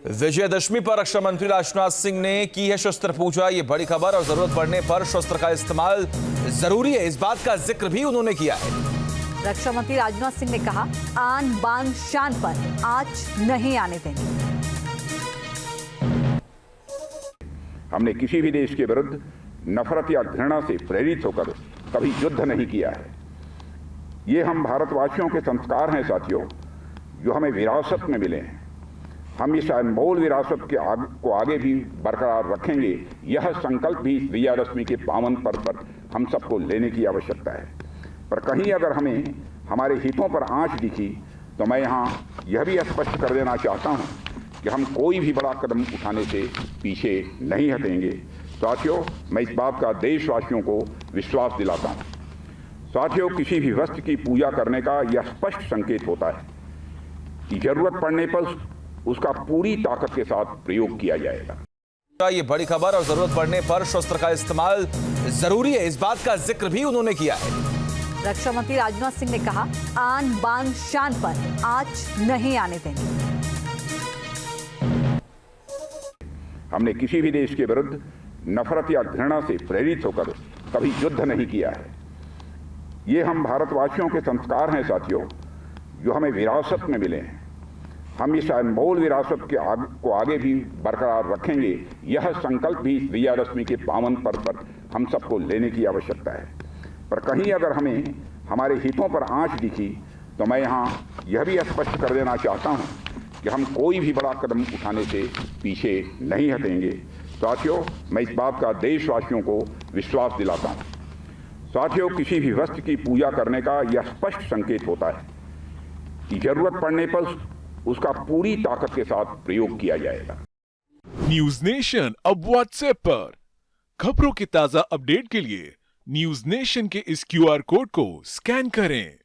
विजयदशमी पर रक्षा मंत्री राजनाथ सिंह ने की है शस्त्र पूजा। ये बड़ी खबर और जरूरत पड़ने पर शस्त्र का इस्तेमाल जरूरी है, इस बात का जिक्र भी उन्होंने किया है। रक्षा मंत्री राजनाथ सिंह ने कहा, आन बान शान पर आंच नहीं आने देंगे। हमने किसी भी देश के विरुद्ध नफरत या घृणा से प्रेरित होकर कभी युद्ध नहीं किया है। ये हम भारतवासियों के संस्कार हैं साथियों, जो हमें विरासत में मिले हैं। हम इस अनमोल विरासत को आगे भी बरकरार रखेंगे। यह संकल्प भी इस विजयादशमी के पावन पर्व पर हम सबको लेने की आवश्यकता है। पर कहीं अगर हमें हमारे हितों पर आंच दिखी तो मैं यहाँ यह भी स्पष्ट कर देना चाहता हूँ कि हम कोई भी बड़ा कदम उठाने से पीछे नहीं हटेंगे। साथियों, मैं इस बात का देशवासियों को विश्वास दिलाता हूँ। साथियों, किसी भी वस्तु की पूजा करने का यह स्पष्ट संकेत होता है कि जरूरत पड़ने पर उसका पूरी ताकत के साथ प्रयोग किया जाएगा। ये बड़ी खबर और जरूरत पड़ने पर शस्त्र का इस्तेमाल जरूरी है, इस बात का जिक्र भी उन्होंने किया है। रक्षा मंत्री राजनाथ सिंह ने कहा, आन बान शान पर आंच नहीं आने देंगे। हमने किसी भी देश के विरुद्ध नफरत या घृणा से प्रेरित होकर कभी युद्ध नहीं किया है। ये हम भारतवासियों के संस्कार हैं साथियों, जो हमें विरासत में मिले हैं। हम इस अनमोल विरासत को आगे भी बरकरार रखेंगे। यह संकल्प भी इस विजयादशमी के पावन पर्व पर हम सबको लेने की आवश्यकता है। पर कहीं अगर हमें हमारे हितों पर आंच दिखी तो मैं यहाँ यह भी स्पष्ट कर देना चाहता हूँ कि हम कोई भी बड़ा कदम उठाने से पीछे नहीं हटेंगे। साथियों, मैं इस बात का देशवासियों को विश्वास दिलाता हूँ। साथियों, किसी भी वस्तु की पूजा करने का यह स्पष्ट संकेत होता है कि जरूरत पड़ने पर उसका पूरी ताकत के साथ प्रयोग किया जाएगा। न्यूज नेशन अब व्हाट्सएप पर खबरों के ताजा अपडेट के लिए न्यूज नेशन के इस QR कोड को स्कैन करें।